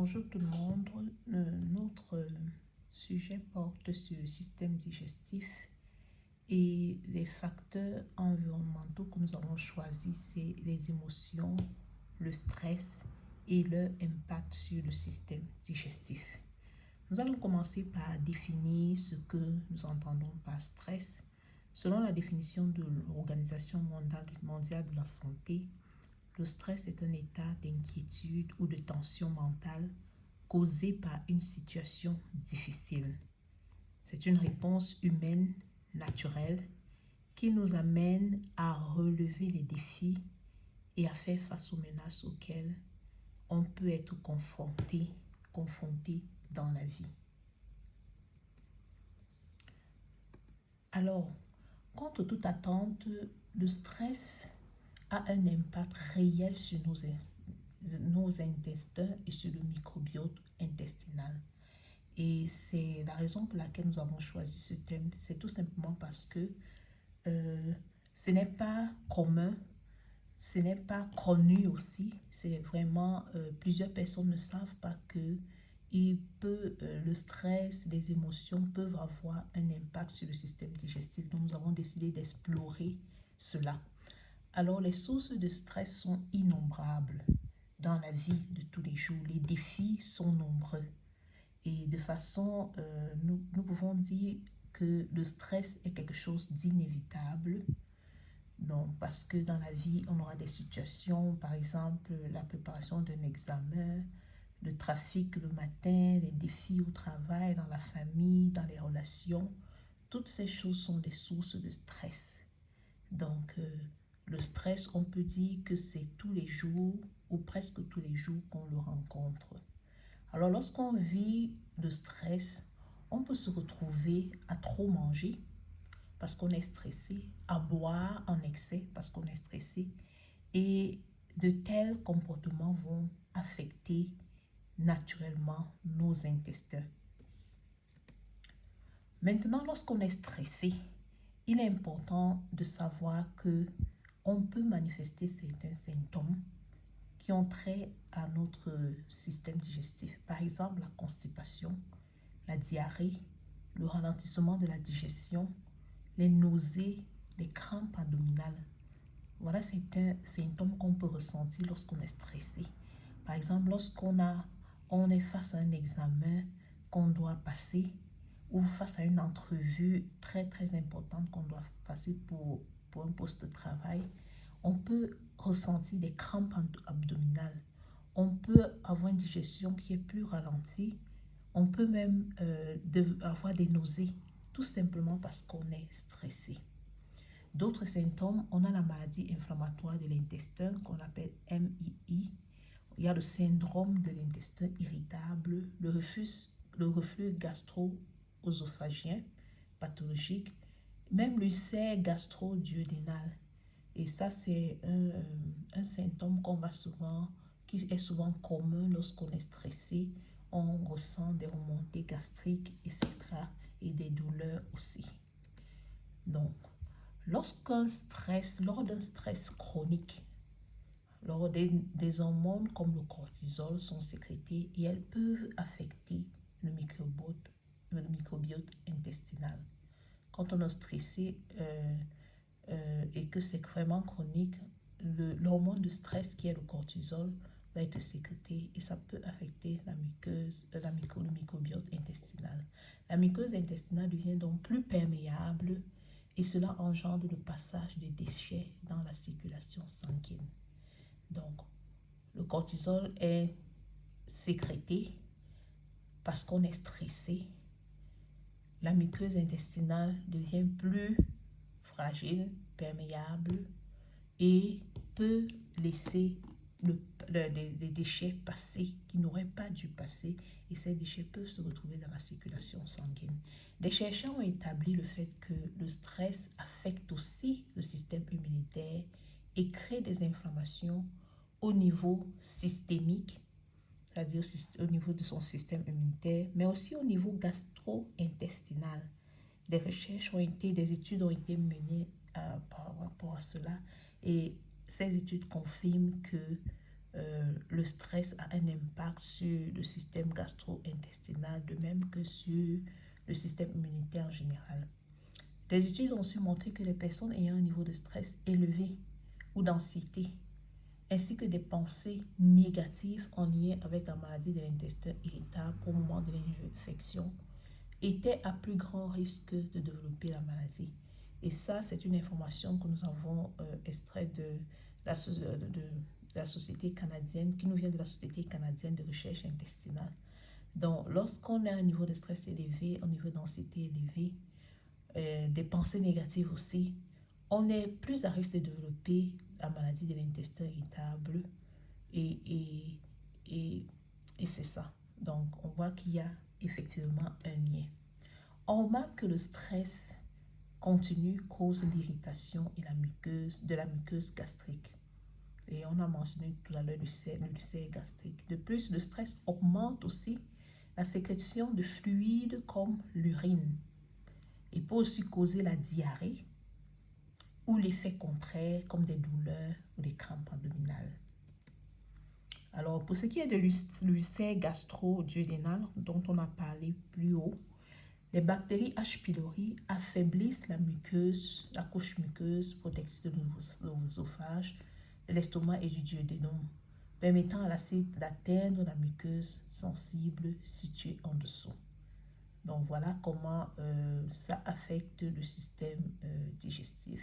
Bonjour tout le monde. Notre sujet porte sur le système digestif et les facteurs environnementaux que nous avons choisis, c'est les émotions, le stress et leur impact sur le système digestif. Nous allons commencer par définir ce que nous entendons par stress. Selon la définition de l'Organisation mondiale de la santé, le stress est un état d'inquiétude ou de tension mentale causé par une situation difficile. C'est une réponse humaine naturelle qui nous amène à relever les défis et à faire face aux menaces auxquelles on peut être confronté dans la vie. Alors, contre toute attente, le stress a un impact réel sur nos intestins et sur le microbiote intestinal. Et c'est la raison pour laquelle nous avons choisi ce thème. C'est tout simplement parce que ce n'est pas commun, ce n'est pas connu aussi. C'est vraiment, plusieurs personnes ne savent pas que le stress, les émotions peuvent avoir un impact sur le système digestif. Donc, nous avons décidé d'explorer cela. Alors, les sources de stress sont innombrables dans la vie de tous les jours. Les défis sont nombreux. Et de façon, nous pouvons dire que le stress est quelque chose d'inévitable. Donc, parce que dans la vie, on aura des situations, par exemple, la préparation d'un examen, le trafic le matin, les défis au travail, dans la famille, dans les relations. Toutes ces choses sont des sources de stress. Donc, le stress, on peut dire que c'est tous les jours ou presque tous les jours qu'on le rencontre. Alors, lorsqu'on vit le stress, on peut se retrouver à trop manger parce qu'on est stressé, à boire en excès parce qu'on est stressé. Et de tels comportements vont affecter naturellement nos intestins. Maintenant, lorsqu'on est stressé, il est important de savoir que on peut manifester certains symptômes qui ont trait à notre système digestif. Par exemple, la constipation, la diarrhée, le ralentissement de la digestion, les nausées, les crampes abdominales. Voilà certains symptômes qu'on peut ressentir lorsqu'on est stressé. Par exemple, on est face à un examen qu'on doit passer ou face à une entrevue très très importante qu'on doit passer pour un poste de travail, on peut ressentir des crampes abdominales. On peut avoir une digestion qui est plus ralentie. On peut même avoir des nausées, tout simplement parce qu'on est stressé. D'autres symptômes, on a la maladie inflammatoire de l'intestin qu'on appelle MII. Il y a le syndrome de l'intestin irritable, le reflux gastro-œsophagien pathologique, même l'ulcère gastro-duodénal. Et ça, c'est un symptôme qui est souvent commun lorsqu'on est stressé. On ressent des remontées gastriques, etc. et des douleurs aussi. Donc, lors d'un stress chronique, des hormones comme le cortisol sont sécrétées et elles peuvent affecter le microbiote intestinal. Quand on est stressé et que c'est vraiment chronique, l'hormone de stress qui est le cortisol va être sécrété et ça peut affecter le microbiote intestinal. La muqueuse intestinale devient donc plus perméable et cela engendre le passage des déchets dans la circulation sanguine. Donc, le cortisol est sécrété parce qu'on est stressé. La muqueuse intestinale devient plus fragile, perméable et peut laisser des déchets passer qui n'auraient pas dû passer et ces déchets peuvent se retrouver dans la circulation sanguine. Des chercheurs ont établi le fait que le stress affecte aussi le système immunitaire et crée des inflammations au niveau systémique, c'est-à-dire au niveau de son système immunitaire, mais aussi au niveau gastro-intestinal. Des études ont été menées par rapport à cela et ces études confirment que le stress a un impact sur le système gastro-intestinal, de même que sur le système immunitaire en général. Des études ont aussi montré que les personnes ayant un niveau de stress élevé ou d'anxiété, ainsi que des pensées négatives en lien avec la maladie de l'intestin irritable au moment de l'infection, étaient à plus grand risque de développer la maladie. Et ça, c'est une information que nous avons extraite de la société canadienne, qui nous vient de la Société canadienne de recherche intestinale. Donc, lorsqu'on a un niveau de stress élevé, un niveau d'anxiété élevé, des pensées négatives aussi, on est plus à risque de développer la maladie de l'intestin irritable et, et, et, et c'est ça. Donc, on voit qu'il y a effectivement un lien. On remarque que le stress continu cause l'irritation et de la muqueuse gastrique. Et on a mentionné tout à l'heure l'ulcère gastrique. De plus, le stress augmente aussi la sécrétion de fluides comme l'urine. Il peut aussi causer la diarrhée ou l'effet contraire comme des douleurs ou des crampes abdominales. Alors, pour ce qui est de l'ulcère gastro-duodénal dont on a parlé plus haut, les bactéries H. pylori affaiblissent la couche muqueuse protectrice de l'œsophage, de l'estomac et du duodénum, permettant à l'acide d'atteindre la muqueuse sensible située en dessous. Donc voilà comment ça affecte le système digestif.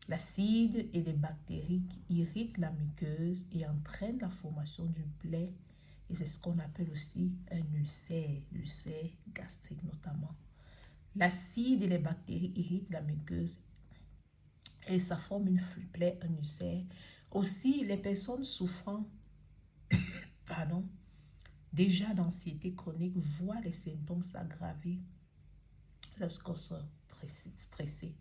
L'acide et les bactéries irritent la muqueuse et entraînent la formation d'une plaie. Et c'est ce qu'on appelle aussi un l'ulcère gastrique notamment. L'acide et les bactéries irritent la muqueuse et ça forme une plaie, un ulcère. Aussi, les personnes souffrant déjà d'anxiété chronique voient les symptômes s'aggraver lorsqu'on se stressé.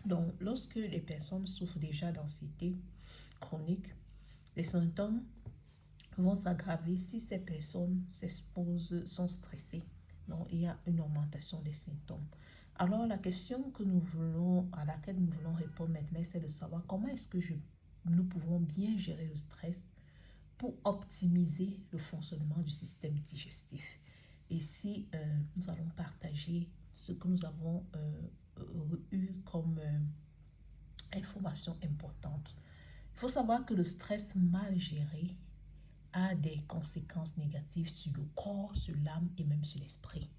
Donc, lorsque les personnes souffrent déjà d'anxiété chronique, les symptômes vont s'aggraver si ces personnes sont stressées. Donc, il y a une augmentation des symptômes. Alors, la question à laquelle nous voulons répondre maintenant, c'est de savoir comment est-ce que nous pouvons bien gérer le stress pour optimiser le fonctionnement du système digestif. Ici, nous allons partager ce que nous avons eu comme information importante. Il faut savoir que le stress mal géré a des conséquences négatives sur le corps, sur l'âme et même sur l'esprit.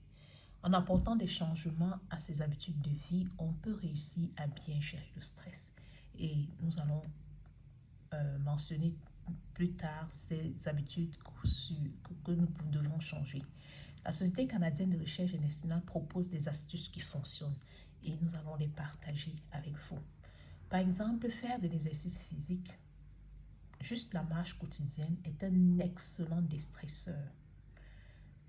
En apportant des changements à ses habitudes de vie, on peut réussir à bien gérer le stress. Et nous allons mentionner plus tard ces habitudes que nous devons changer. La Société canadienne de recherche intestinale propose des astuces qui fonctionnent et nous allons les partager avec vous. Par exemple, faire de l'exercice physique, juste la marche quotidienne, est un excellent déstresseur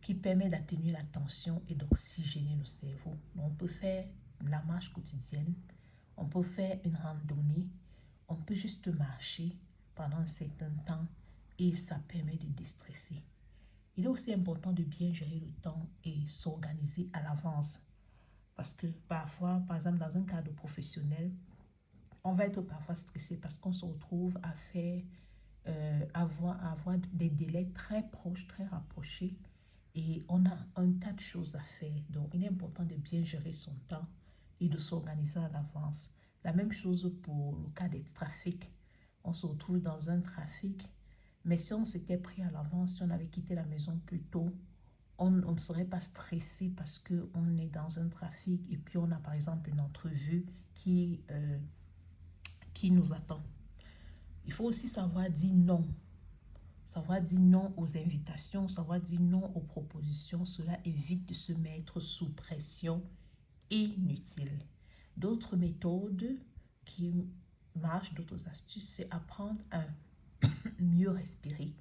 qui permet d'atténuer la tension et d'oxygéner le cerveau. Donc, on peut faire la marche quotidienne, on peut faire une randonnée, on peut juste marcher pendant un certain temps et ça permet de déstresser. Il est aussi important de bien gérer le temps et s'organiser à l'avance. Parce que parfois, par exemple, dans un cadre professionnel, on va être parfois stressé parce qu'on se retrouve à avoir des délais très proches, très rapprochés et on a un tas de choses à faire. Donc, il est important de bien gérer son temps et de s'organiser à l'avance. La même chose pour le cas des trafics. On se retrouve dans un trafic, mais si on s'était pris à l'avance, si on avait quitté la maison plus tôt, on ne serait pas stressé parce qu'on est dans un trafic et puis on a par exemple une entrevue qui nous attend. Il faut aussi savoir dire non. Savoir dire non aux invitations, savoir dire non aux propositions. Cela évite de se mettre sous pression inutile. D'autres méthodes qui marchent, d'autres astuces, c'est apprendre à mieux respirer.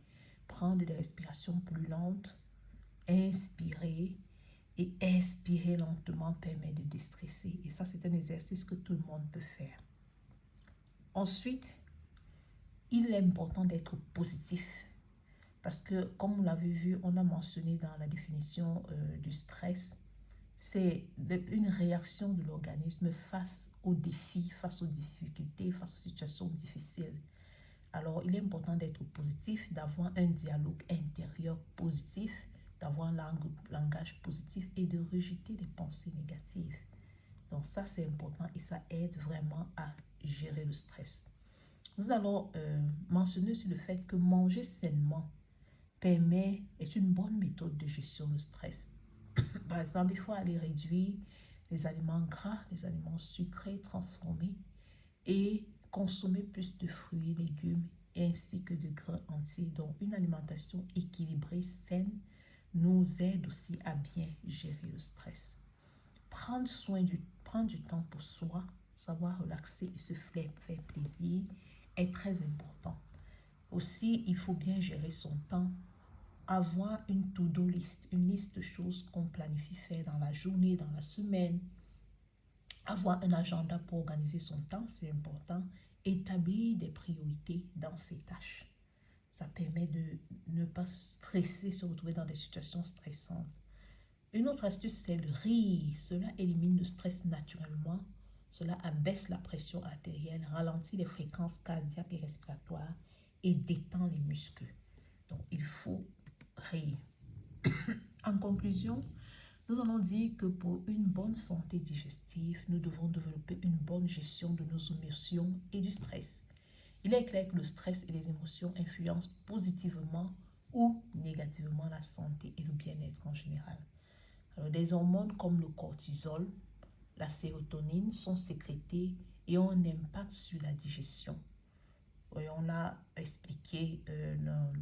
Prendre des respirations plus lentes, inspirer et expirer lentement permet de déstresser. Et ça, c'est un exercice que tout le monde peut faire. Ensuite, il est important d'être positif parce que, comme vous l'avez vu, on a mentionné dans la définition du stress c'est une réaction de l'organisme face aux défis, face aux difficultés, face aux situations difficiles. Alors, il est important d'être positif, d'avoir un dialogue intérieur positif, d'avoir un langage positif et de rejeter les pensées négatives. Donc ça, c'est important et ça aide vraiment à gérer le stress. Nous allons mentionner sur le fait que manger sainement est une bonne méthode de gestion du stress. Par exemple, il faut aller réduire les aliments gras, les aliments sucrés, transformés et consommer plus de fruits, légumes ainsi que de grains entiers. Donc, une alimentation équilibrée, saine, nous aide aussi à bien gérer le stress. Prendre du temps pour soi, savoir relaxer et se faire plaisir est très important. Aussi, il faut bien gérer son temps. Avoir une to-do list, une liste de choses qu'on planifie faire dans la journée, dans la semaine. Avoir un agenda pour organiser son temps, c'est important. Établir des priorités dans ses tâches. Ça permet de ne pas stresser, se retrouver dans des situations stressantes. Une autre astuce, c'est le rire. Cela élimine le stress naturellement. Cela abaisse la pression artérielle, ralentit les fréquences cardiaques et respiratoires et détend les muscles. Donc, il faut rire. En conclusion, nous allons dire que pour une bonne santé digestive, nous devons développer une bonne gestion de nos émotions et du stress. Il est clair que le stress et les émotions influencent positivement ou négativement la santé et le bien-être en général. Alors, des hormones comme le cortisol, la sérotonine sont sécrétées et ont un impact sur la digestion. Et on l'a expliqué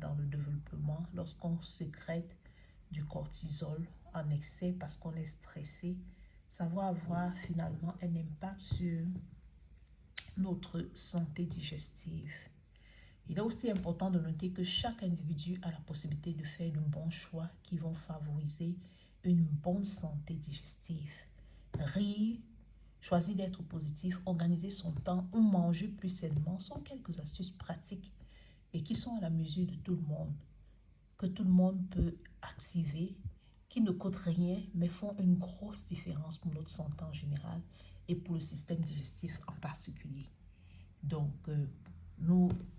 dans le développement, lorsqu'on sécrète du cortisol en excès parce qu'on est stressé, ça va avoir finalement un impact sur notre santé digestive. Il est aussi important de noter que chaque individu a la possibilité de faire de bons choix qui vont favoriser une bonne santé digestive. Rire, choisir d'être positif, organiser son temps ou manger plus sainement sont quelques astuces pratiques et qui sont à la mesure de tout le monde, que tout le monde peut activer, qui ne coûtent rien mais font une grosse différence pour notre santé en général et pour le système digestif en particulier. Donc,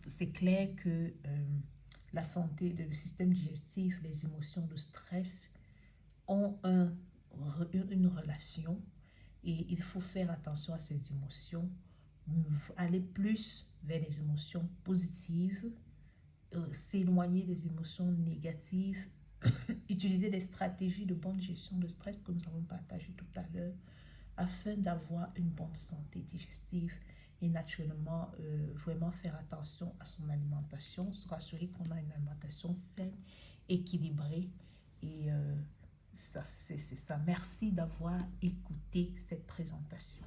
c'est clair que la santé, le système digestif, les émotions, le stress ont une relation et il faut faire attention à ces émotions, aller plus vers les émotions positives, s'éloigner des émotions négatives, utiliser des stratégies de bonne gestion de stress que nous avons partagées tout à l'heure afin d'avoir une bonne santé digestive et naturellement vraiment faire attention à son alimentation, se rassurer qu'on a une alimentation saine, équilibrée et c'est ça. Merci d'avoir écouté cette présentation.